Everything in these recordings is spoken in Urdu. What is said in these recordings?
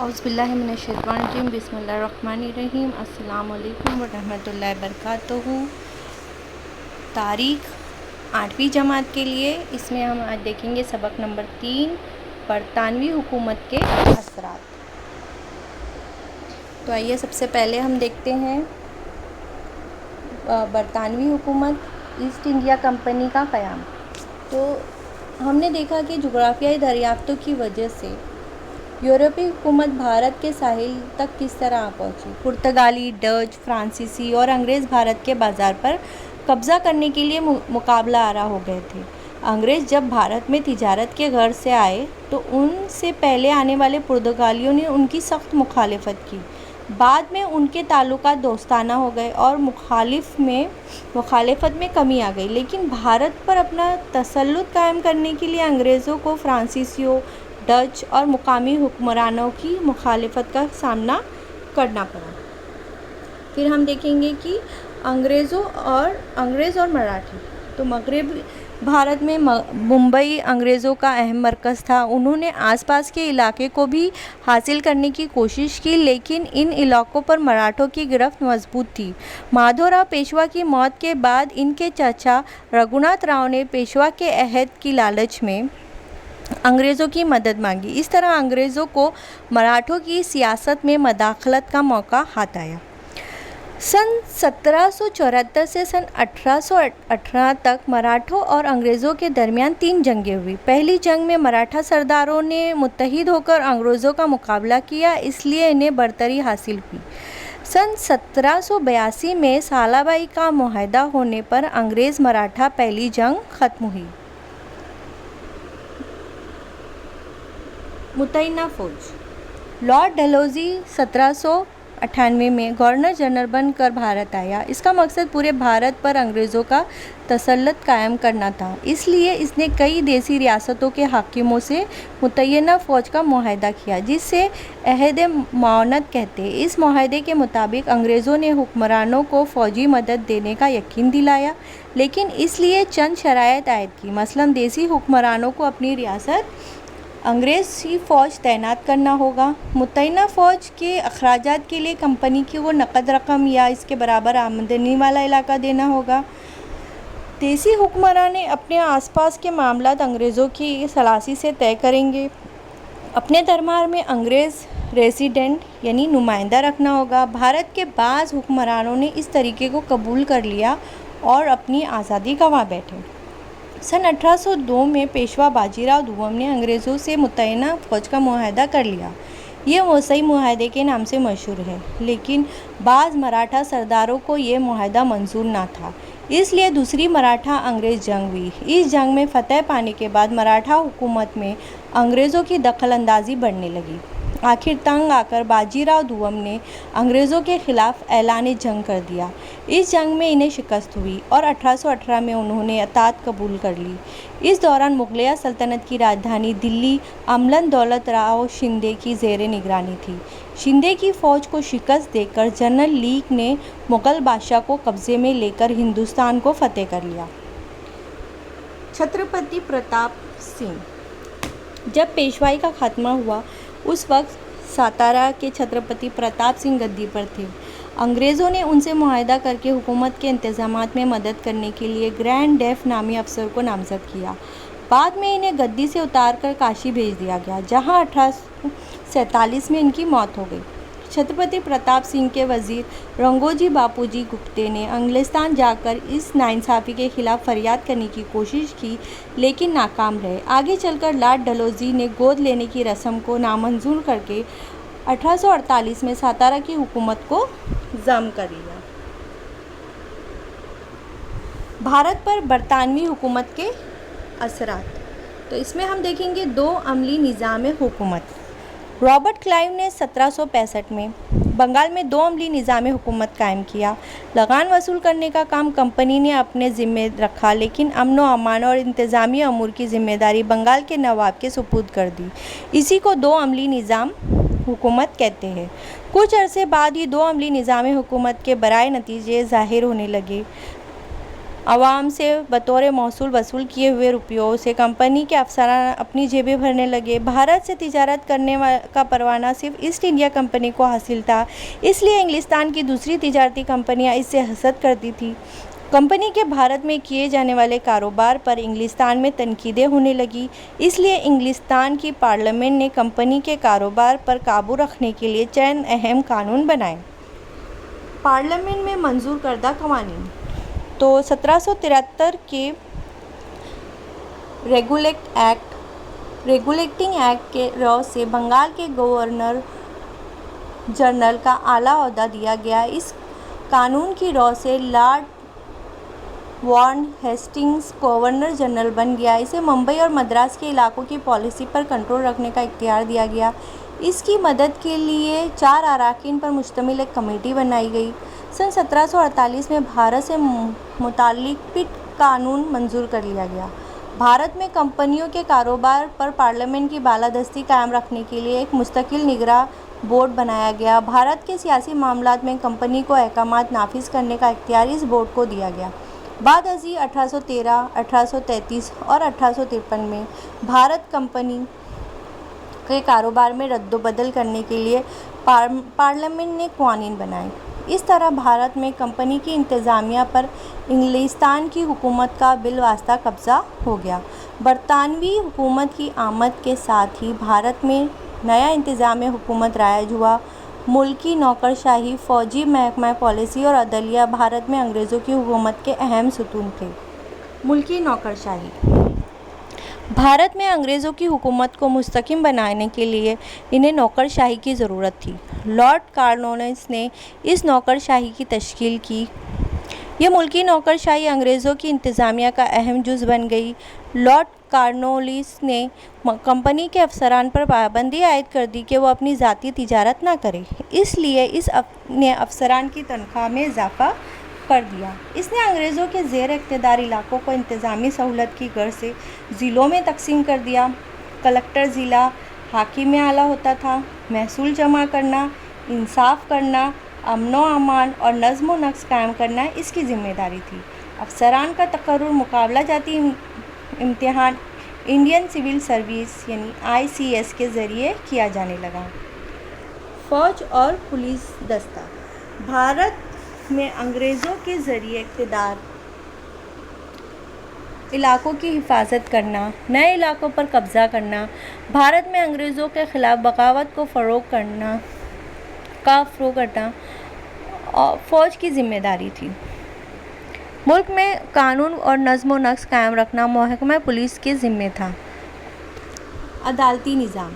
اعوذ باللہ من الشیطان الرجیم، بسم اللہ الرحمن الرحیم۔ السلام علیکم ورحمۃ اللہ وبرکاتہ۔ تاریخ 8ویں جماعت کے لیے اس میں ہم آج دیکھیں گے سبق نمبر 3، برطانوی حکومت کے اثرات۔ تو آئیے سب سے پہلے ہم دیکھتے ہیں برطانوی حکومت، ایسٹ انڈیا کمپنی کا قیام۔ تو ہم نے دیکھا کہ جغرافیائی دریافتوں کی وجہ سے یورپی حکومت بھارت کے ساحل تک کس طرح پہنچی۔ پرتگالی، ڈچ، فرانسیسی اور انگریز بھارت کے بازار پر قبضہ کرنے کے لیے مقابلہ آرا ہو گئے تھے۔ انگریز جب بھارت میں تجارت کے غرض سے آئے تو ان سے پہلے آنے والے پرتگالیوں نے ان کی سخت مخالفت کی۔ بعد میں ان کے تعلقات دوستانہ ہو گئے اور مخالفت میں کمی آ گئی، لیکن بھارت پر اپنا تسلط قائم کرنے کے لیے انگریزوں کو فرانسیسیوں، ڈچ اور مقامی حکمرانوں کی مخالفت کا سامنا کرنا پڑا۔ پھر ہم دیکھیں گے کہ انگریز اور مراٹھے۔ تو مغربی بھارت میں ممبئی انگریزوں کا اہم مرکز تھا۔ انہوں نے آس پاس کے علاقے کو بھی حاصل کرنے کی کوشش کی، لیکن ان علاقوں پر مراٹھوں کی گرفت مضبوط تھی۔ مادھو راؤ پیشوا کی موت کے بعد ان کے چچا رگھوناتھ راؤ نے پیشوا کے عہد کی لالچ میں انگریزوں کی مدد مانگی۔ اس طرح انگریزوں کو مراٹھوں کی سیاست میں مداخلت کا موقع ہاتھ آیا۔ سن 1774 سے سن 1818 تک مراٹھوں اور انگریزوں کے درمیان 3 جنگیں ہوئیں۔ پہلی جنگ میں مراٹھا سرداروں نے متحد ہو کر انگریزوں کا مقابلہ کیا، اس لیے انہیں برتری حاصل ہوئی۔ سن 1782 میں سالابائی کا معاہدہ ہونے پر انگریز مراٹھا پہلی جنگ ختم ہوئی۔ متحدہ فوج۔ لارڈ ڈلہوزی 1798 میں گورنر جنرل بن کر بھارت آیا۔ اس کا مقصد پورے بھارت پر انگریزوں کا تسلط قائم کرنا تھا، اس لیے اس نے کئی دیسی ریاستوں کے حاکموں سے متحدہ فوج کا معاہدہ کیا، جسے عہد معاونت کہتے ہیں۔ اس معاہدے کے مطابق انگریزوں نے حکمرانوں کو فوجی مدد دینے کا یقین دلایا، لیکن اس لیے چند شرائط عائد کی۔ مثلاً دیسی حکمرانوں کو اپنی ریاست انگریزی فوج تعینات کرنا ہوگا۔ متحدہ فوج کے اخراجات کے لیے کمپنی کو نقد رقم یا اس کے برابر آمدنی والا علاقہ دینا ہوگا۔ دیسی حکمران اپنے آس پاس کے معاملات انگریزوں کی ثلاثی سے طے کریں گے۔ اپنے دربار میں انگریز ریزیڈنٹ یعنی نمائندہ رکھنا ہوگا۔ بھارت کے بعض حکمرانوں نے اس طریقے کو قبول کر لیا اور اپنی آزادی گنوا بیٹھے۔ سن 1802 میں پیشوا باجی راؤ دوم نے انگریزوں سے متحدہ فوج کا معاہدہ کر لیا۔ یہ وسوئی معاہدے کے نام سے مشہور ہے، لیکن بعض مراٹھا سرداروں کو یہ معاہدہ منظور نہ تھا، اس لیے دوسری مراٹھا انگریز جنگ ہوئی۔ اس جنگ میں فتح پانے کے بعد مراٹھا حکومت میں انگریزوں کی دخل اندازی بڑھنے لگی۔ آخر تنگ آ کر باجی راؤ دوم نے انگریزوں کے خلاف اعلان جنگ کر دیا۔ اس جنگ میں انہیں شکست ہوئی اور 1818 میں انہوں نے اطاعت قبول کر لی۔ اس دوران مغلیہ سلطنت کی راجدھانی دلی املن دولت راؤ شندے کی زیر نگرانی تھی۔ شندے کی فوج کو شکست دے کر جنرل لیگ نے مغل بادشاہ کو قبضے میں لے کر ہندوستان کو فتح کر لیا۔ چھترپتی پرتاپ سنگھ۔ جب پیشوائی کا خاتمہ ہوا، اس وقت ساتارا کے چھترپتی پرتاپ سنگھ گدی پر تھے۔ انگریزوں نے ان سے معاہدہ کر کے حکومت کے انتظامات میں مدد کرنے کے لیے گرینڈ ڈیف نامی افسر کو نامزد کیا۔ بعد میں انہیں گدی سے اتار کر کاشی بھیج دیا گیا، جہاں 1847 میں ان کی موت ہو گئی۔ چھترپتی پرتاپ سنگھ کے وزیر رنگوجی باپوجی گپتے نے انگلستان جا کر اس ناانصافی کے خلاف فریاد کرنے کی کوشش کی، لیکن ناکام رہے۔ آگے چل کر لارڈ ڈلہوزی نے گود لینے کی رسم کو نامنظور کر کے 1848 میں ساتارا کی حکومت کو ضم کر لیا۔ بھارت پر برطانوی حکومت کے اثرات۔ تو اس میں ہم دیکھیں گے 2 عملی نظام حکومت۔ رابرٹ کلائیو نے 1765 میں بنگال میں 2 عملی نظام حکومت قائم کیا۔ لگان وصول کرنے کا کام کمپنی نے اپنے ذمہ رکھا، لیکن امن و امان اور انتظامی امور کی ذمہ داری بنگال کے نواب کے سپرد کر دی۔ اسی کو 2 عملی نظام حکومت کہتے ہیں۔ کچھ عرصے بعد یہ 2 عملی نظام حکومت کے برائے نتیجے ظاہر ہونے لگے۔ عوام سے بطور موصول وصول کیے ہوئے روپیوں سے کمپنی کے افسران اپنی جیبیں بھرنے لگے۔ بھارت سے تجارت کرنے کا پروانہ صرف ایسٹ انڈیا کمپنی کو حاصل تھا، اس لیے انگلستان کی دوسری تجارتی کمپنیاں اس سے حسد کرتی تھیں۔ کمپنی کے بھارت میں کیے جانے والے کاروبار پر انگلستان میں تنقیدیں ہونے لگیں، اس لیے انگلستان کی پارلیمنٹ نے کمپنی کے کاروبار پر قابو رکھنے کے لیے چند اہم قانون بنائے۔ پارلیمنٹ میں منظور کردہ قوانین تو 1773 کے ریگولیٹنگ ایکٹ کے رو سے بنگال کے گورنر جنرل کا اعلیٰ عہدہ دیا گیا۔ اس قانون کی رو سے Lord Warren Hastings Governor General بن گیا۔ اسے ممبئی اور مدراس کے علاقوں کی پالیسی پر کنٹرول رکھنے کا اختیار دیا گیا۔ اس کی مدد کے لیے 4 اراکین پر مشتمل ایک کمیٹی بنائی گئی۔ سن 1748 میں بھارت سے متعلق پٹ قانون منظور کر لیا گیا۔ بھارت میں کمپنیوں کے کاروبار پر پارلیمنٹ کی بالادستی قائم رکھنے کے لیے ایک مستقل نگراں بورڈ بنایا گیا۔ بھارت کے سیاسی معاملات میں کمپنی کو احکامات نافذ کرنے کا اختیار اس بورڈ کو دیا گیا۔ بعد ازیں 1813، 1833 اور 1853 میں بھارت کمپنی کے کاروبار میں رد و بدل کرنے کے لیے پارلیمنٹ نے قوانین بنائے۔ اس طرح بھارت میں کمپنی کی انتظامیہ پر انگلستان کی حکومت کا بالواسطہ قبضہ ہو گیا۔ برطانوی حکومت کی آمد کے ساتھ ہی بھارت میں نیا انتظام حکومت رائج ہوا۔ ملکی نوکرشاہی، فوجی محکمہ پالیسی اور عدلیہ بھارت میں انگریزوں کی حکومت کے اہم ستون تھے۔ ملکی نوکرشاہی بھارت میں انگریزوں کی حکومت کو مستحکم بنانے کے لیے انہیں نوکرشاہی کی ضرورت تھی۔ لارڈ کارنوالیس نے اس نوکرشاہی کی تشکیل کی۔ یہ ملکی نوکرشاہی انگریزوں کی انتظامیہ کا اہم جز بن گئی۔ لارڈ کارنوالیس نے کمپنی کے افسران پر پابندی عائد کر دی کہ وہ اپنی ذاتی تجارت نہ کریں، اس لیے اس نے افسران کی تنخواہ میں اضافہ کر دیا۔ اس نے انگریزوں کے زیر اقتدار علاقوں کو انتظامی سہولت کی غرض سے ضلعوں میں تقسیم کر دیا۔ کلکٹر ضلع حاکم اعلیٰ ہوتا تھا۔ محصول جمع کرنا، انصاف کرنا، امن و امان اور نظم و نسق قائم کرنا اس کی ذمہ داری تھی۔ افسران کا تقرر مقابلہ جاتی امتحان انڈین سول سروس ICS کے ذریعے کیا جانے لگا۔ فوج اور پولیس دستہ بھارت میں انگریزوں کے زیر اقتدار علاقوں کی حفاظت کرنا، نئے علاقوں پر قبضہ کرنا، بھارت میں انگریزوں کے خلاف بغاوت کو فروغ کرنا فوج کی ذمہ داری تھی۔ ملک میں قانون اور نظم و نسق قائم رکھنا محکمہ پولیس کے ذمہ تھا۔ عدالتی نظام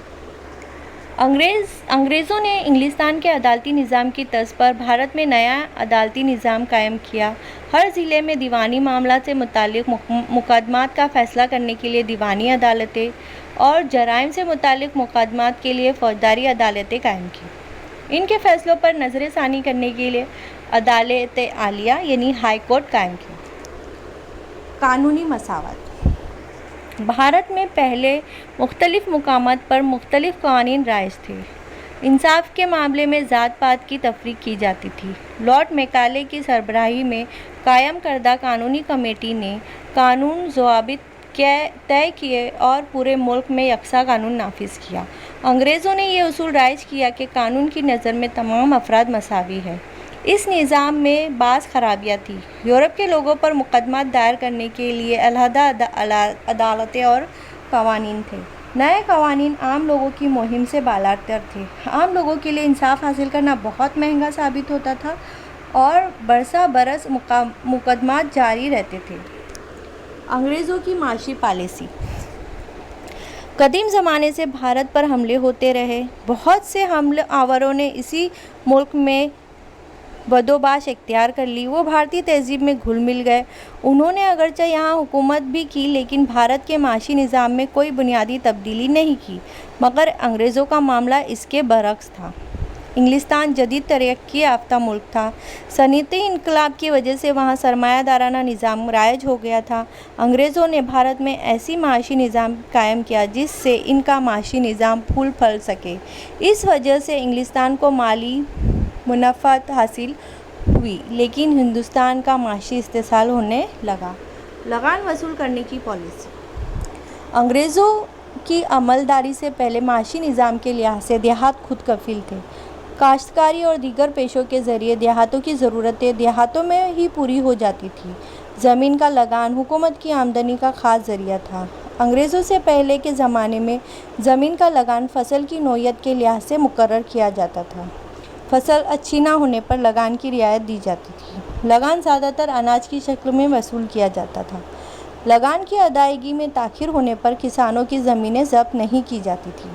انگریزوں نے انگلستان کے عدالتی نظام کی طرز پر بھارت میں نیا عدالتی نظام قائم کیا۔ ہر ضلع میں دیوانی معاملات سے متعلق مقدمات کا فیصلہ کرنے کے لیے دیوانی عدالتیں اور جرائم سے متعلق مقدمات کے لیے فوجداری عدالتیں قائم کیں۔ ان کے فیصلوں پر نظر ثانی کرنے کے لیے عدالت عالیہ ہائی کورٹ قائم کی۔ قانونی مساوات بھارت میں پہلے مختلف مقامات پر مختلف قوانین رائج تھے۔ انصاف کے معاملے میں ذات پات کی تفریق کی جاتی تھی۔ لارڈ میکالے کی سربراہی میں قائم کردہ قانونی کمیٹی نے قانون ضوابط طے کیے اور پورے ملک میں یکساں قانون نافذ کیا۔ انگریزوں نے یہ اصول رائج کیا کہ قانون کی نظر میں تمام افراد مساوی ہیں۔ اس نظام میں بعض خرابیاں تھیں۔ یورپ کے لوگوں پر مقدمات دائر کرنے کے لیے علیحدہ عدالتیں اور قوانین تھے۔ نئے قوانین عام لوگوں کی مہم سے بالاتر تھے۔ عام لوگوں کے لیے انصاف حاصل کرنا بہت مہنگا ثابت ہوتا تھا اور برسہ برس مقدمات جاری رہتے تھے۔ انگریزوں کی معاشی پالیسی قدیم زمانے سے بھارت پر حملے ہوتے رہے۔ بہت سے حملہ آوروں نے اسی ملک میں بدوباش اختیار کر لی۔ وہ بھارتی تہذیب میں گھل مل گئے۔ انہوں نے اگرچہ یہاں حکومت بھی کی لیکن بھارت کے معاشی نظام میں کوئی بنیادی تبدیلی نہیں کی۔ مگر انگریزوں کا معاملہ اس کے برعکس تھا۔ انگلستان جدید ترقی یافتہ ملک تھا۔ صنعتی انقلاب کی وجہ سے وہاں سرمایہ دارانہ نظام رائج ہو گیا تھا۔ انگریزوں نے بھارت میں ایسی معاشی نظام قائم کیا جس سے ان کا معاشی نظام پھول پھل سکے۔ اس وجہ سے انگلستان کو مالی منافعات حاصل ہوئی، لیکن ہندوستان کا معاشی استحصال ہونے لگا۔ لگان وصول کرنے کی پالیسی۔ انگریزوں کی عملداری سے پہلے معاشی نظام کے لحاظ سے دیہات خود کفیل تھے۔ کاشتکاری اور دیگر پیشوں کے ذریعے دیہاتوں کی ضرورتیں دیہاتوں میں ہی پوری ہو جاتی تھیں۔ زمین کا لگان حکومت کی آمدنی کا خاص ذریعہ تھا۔ انگریزوں سے پہلے کے زمانے میں زمین کا لگان فصل کی نوعیت کے لحاظ سے مقرر کیا جاتا تھا۔ فصل اچھی نہ ہونے پر لگان کی رعایت دی جاتی تھی۔ لگان زیادہ تر اناج کی شکل میں وصول کیا جاتا تھا۔ لگان کی ادائیگی میں تاخیر ہونے پر کسانوں کی زمینیں ضبط نہیں کی جاتی تھیں۔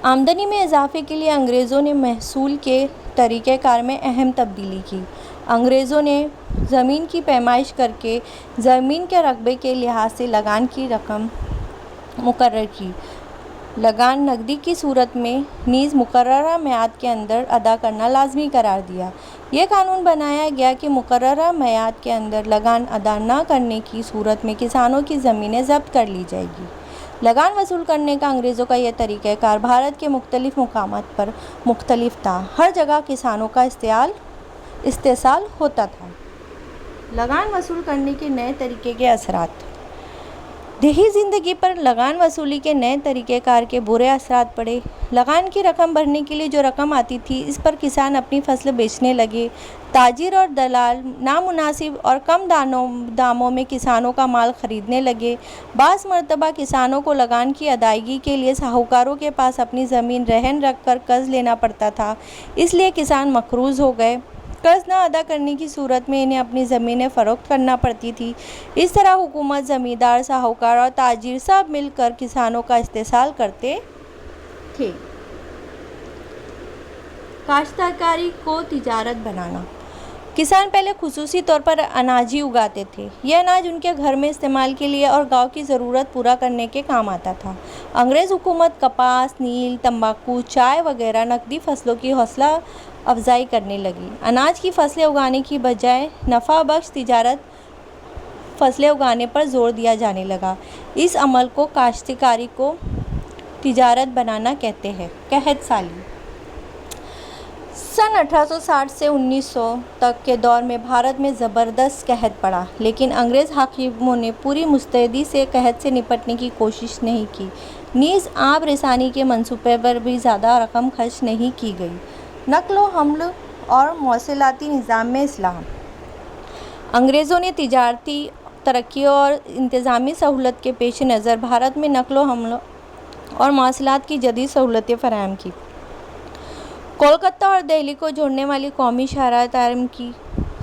آمدنی میں اضافے کے لیے انگریزوں نے محصول کے طریقہ کار میں اہم تبدیلی کی۔ انگریزوں نے زمین کی پیمائش کر کے زمین کے رقبے کے لحاظ سے لگان کی رقم مقرر کی۔ لگان نقدی کی صورت میں نیز مقررہ میعاد کے اندر ادا کرنا لازمی قرار دیا۔ یہ قانون بنایا گیا کہ مقررہ میعاد کے اندر لگان ادا نہ کرنے کی صورت میں کسانوں کی زمینیں ضبط کر لی جائیں گی۔ لگان وصول کرنے کا انگریزوں کا یہ طریقہ کار بھارت کے مختلف مقامات پر مختلف تھا۔ ہر جگہ کسانوں کا استحصال ہوتا تھا۔ لگان وصول کرنے کے نئے طریقے کے اثرات۔ دیہی زندگی پر لگان وصولی کے نئے طریقہ کار کے برے اثرات پڑے۔ لگان کی رقم بھرنے کے لیے جو رقم آتی تھی، اس پر کسان اپنی فصل بیچنے لگے۔ تاجر اور دلال نامناسب اور کم داموں میں کسانوں کا مال خریدنے لگے۔ بعض مرتبہ کسانوں کو لگان کی ادائیگی کے لیے ساہوکاروں کے پاس اپنی زمین رہن رکھ کر قرض لینا پڑتا تھا، اس لیے کسان مقروض ہو گئے۔ قرض نہ ادا کرنے کی صورت میں انہیں اپنی زمینیں فروخت کرنا پڑتی تھیں۔ اس طرح حکومت، زمیندار، ساہوکار اور تاجر سب مل کر کسانوں کا استحصال کرتے تھے۔ کاشتکاری کو تجارت بنانا۔ کسان پہلے خصوصی طور پر اناج ہی اگاتے تھے۔ یہ اناج ان کے گھر میں استعمال کے لیے اور گاؤں کی ضرورت پورا کرنے کے کام آتا تھا۔ انگریز حکومت کپاس، نیل، تمباکو، چائے وغیرہ نقدی فصلوں کی حوصلہ افزائی کرنے لگی۔ اناج کی فصلیں اگانے کی بجائے نفع بخش تجارتی فصلیں اگانے پر زور دیا جانے لگا۔ اس عمل کو کاشتکاری کو تجارت بنانا کہتے ہیں۔ قحط سالی۔ سن 1860 سے 1900 تک کے دور میں بھارت میں زبردست قحط پڑا، لیکن انگریز حاکموں نے پوری مستعدی سے قحط سے نپٹنے کی کوشش نہیں کی۔ نیز آب رسانی کے منصوبے پر بھی زیادہ رقم خرچ نہیں کی گئی۔ نقل و حمل اور مواصلاتی نظام میں اصلاح۔ انگریزوں نے تجارتی ترقی اور انتظامی سہولت کے پیش نظر بھارت میں نقل و حمل اور مواصلات کی جدید سہولتیں فراہم کیں۔ کولکتہ اور دہلی کو جوڑنے والی قومی شاہراہ تعمیر کی۔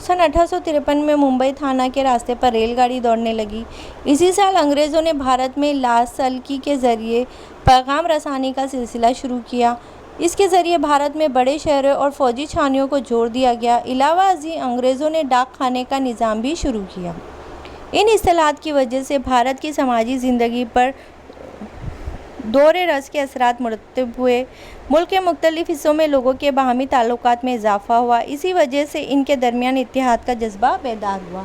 سن 1853 میں ممبئی تھانہ کے راستے پر ریل گاڑی دوڑنے لگی۔ اسی سال انگریزوں نے بھارت میں لاسلکی کے ذریعے پیغام رسانی کا سلسلہ شروع کیا۔ اس کے ذریعے بھارت میں بڑے شہروں اور فوجی چھاؤنیوں کو جوڑ دیا گیا۔ علاوہ ازیں انگریزوں نے ڈاک خانے کا نظام بھی شروع کیا۔ ان اصلاحات کی وجہ سے بھارت کی سماجی زندگی پر دور رس کے اثرات مرتب ہوئے۔ ملک کے مختلف حصوں میں لوگوں کے باہمی تعلقات میں اضافہ ہوا۔ اسی وجہ سے ان کے درمیان اتحاد کا جذبہ بیدار ہوا۔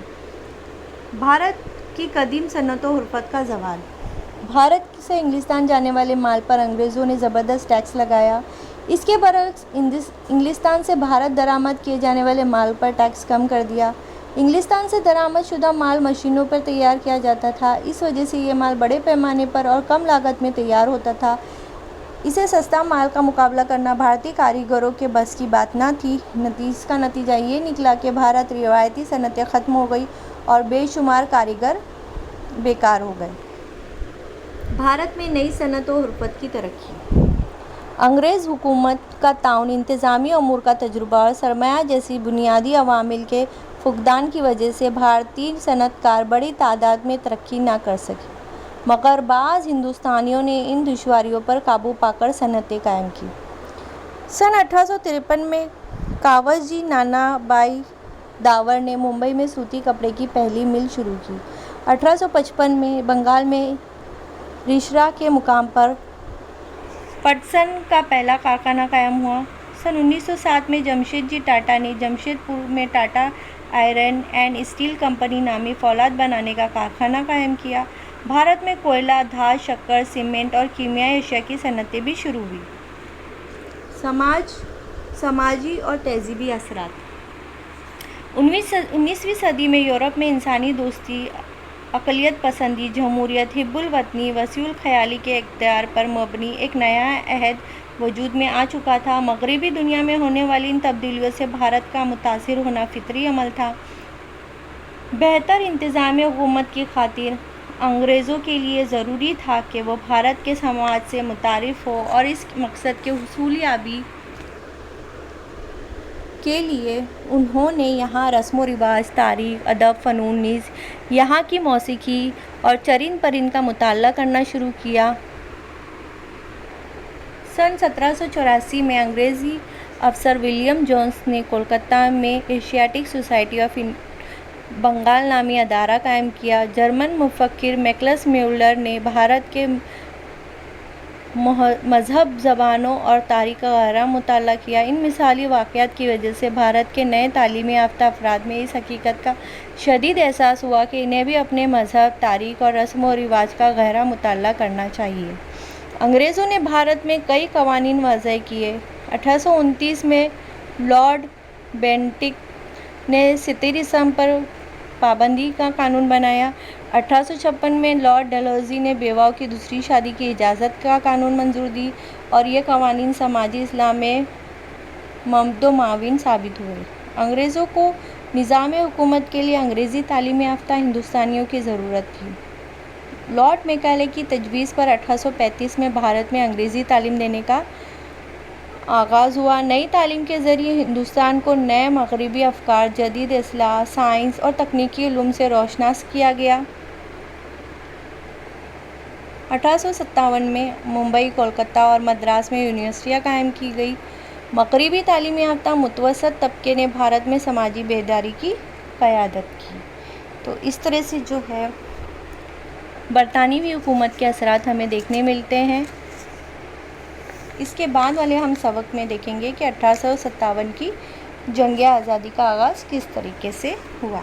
بھارت کی قدیم صنعت و حرفت کا زوال۔ بھارت سے انگلستان جانے والے مال پر انگریزوں نے زبردست ٹیکس لگایا۔ اس کے برعکس انگلستان سے بھارت درآمد کیے جانے والے مال پر ٹیکس کم کر دیا۔ انگلستان سے درآمد شدہ مال مشینوں پر تیار کیا جاتا تھا۔ اس وجہ سے یہ مال بڑے پیمانے پر اور کم لاگت میں تیار ہوتا تھا۔ اسے سستا مال کا مقابلہ کرنا بھارتی کاریگروں کے بس کی بات نہ تھی۔ اس کا نتیجہ یہ نکلا کہ بھارتی روایتی صنعتیں ختم ہو گئیں اور بے شمار کاریگر بیکار ہو گئے۔ بھارت میں نئی صنعت و حرفت کی ترقی۔ انگریز حکومت کا تعاون، انتظامی امور کا تجربہ اور سرمایہ جیسی بنیادی عوامل کے فقدان کی وجہ سے بھارتی صنعت کار بڑی تعداد میں ترقی نہ کر سکے، مگر بعض ہندوستانیوں نے ان دشواریوں پر قابو پا کر صنعتیں قائم کیں۔ سن 1853 میں کاوش جی نانا بھائی داور نے ممبئی میں سوتی کپڑے کی پہلی مل شروع کی۔ 1855 میں بنگال میں ریشرا کے مقام پر پٹسن کا پہلا کارخانہ قائم ہوا۔ سن 1907 میں جمشید جی ٹاٹا نے جمشید پور میں Tata iron and steel company نامی فولاد بنانے کا کارخانہ قائم کیا۔ بھارت میں کوئلہ، دھات، شکر، سیمنٹ اور کیمیائی اشیاء کی صنعتیں بھی شروع ہوئیں۔ سماجی اور تہذیبی اثرات۔ 19ویں صدی میں یورپ میں انسانی دوستی، اقلیت پسندی، جمہوریت، حب الوطنی، وسیع الخیالی کے اقدار پر مبنی ایک نیا عہد وجود میں آ چکا تھا۔ مغربی دنیا میں ہونے والی ان تبدیلیوں سے بھارت کا متاثر ہونا فطری عمل تھا۔ بہتر انتظامی حکومت کی خاطر انگریزوں کے لیے ضروری تھا کہ وہ بھارت کے سماج سے متعارف ہوں، اور اس مقصد کی حصولیابی کے لیے انہوں نے یہاں رسم و رواج، تاریخ، ادب، فنون، نیز یہاں کی موسیقی اور چرند پرند کا مطالعہ کرنا شروع کیا۔ سن 1784 میں انگریزی افسر ولیم جونس نے کولکتہ میں ایشیاٹک سوسائٹی آف بنگال نامی ادارہ قائم کیا۔ جرمن مفکر میکس میولر نے بھارت کے مذہب، زبانوں اور تاریخ کا گہرا مطالعہ کیا۔ ان مثالی واقعات کی وجہ سے بھارت کے نئے تعلیم یافتہ افراد میں اس حقیقت کا شدید احساس ہوا کہ انہیں بھی اپنے مذہب، تاریخ اور رسم و رواج کا گہرا مطالعہ کرنا چاہیے۔ انگریزوں نے بھارت میں کئی قوانین وضع کیے۔ 1829 میں لارڈ بینٹک نے ستیری رسم پر پابندی کا قانون بنایا۔ 1856 میں لارڈ ڈلہوزی نے بیواؤں کی دوسری شادی کی اجازت کا قانون منظور دی، اور یہ قوانین سماجی اصلاح میں ممد و معاون ثابت ہوئے۔ انگریزوں کو نظام حکومت کے لیے انگریزی تعلیم یافتہ ہندوستانیوں کی ضرورت تھی۔ لارڈ میکالے کی تجویز پر 1835 میں بھارت میں انگریزی تعلیم دینے کا آغاز ہوا۔ نئی تعلیم کے ذریعے ہندوستان کو نئے مغربی افکار، جدید اصطلاح، سائنس اور تکنیکی علوم سے روشناس کیا گیا۔ 1857 میں ممبئی، کولکتہ اور مدراس میں یونیورسٹیاں قائم کی گئیں۔ مغربی تعلیم یافتہ متوسط طبقے نے بھارت میں سماجی بیداری کی قیادت کی۔ تو اس طرح سے جو ہے برطانوی حکومت کے اثرات ہمیں دیکھنے ملتے ہیں۔ اس کے بعد والے ہم سبق میں دیکھیں گے کہ 1857 کی جنگ آزادی کا آغاز کس طریقے سے ہوا۔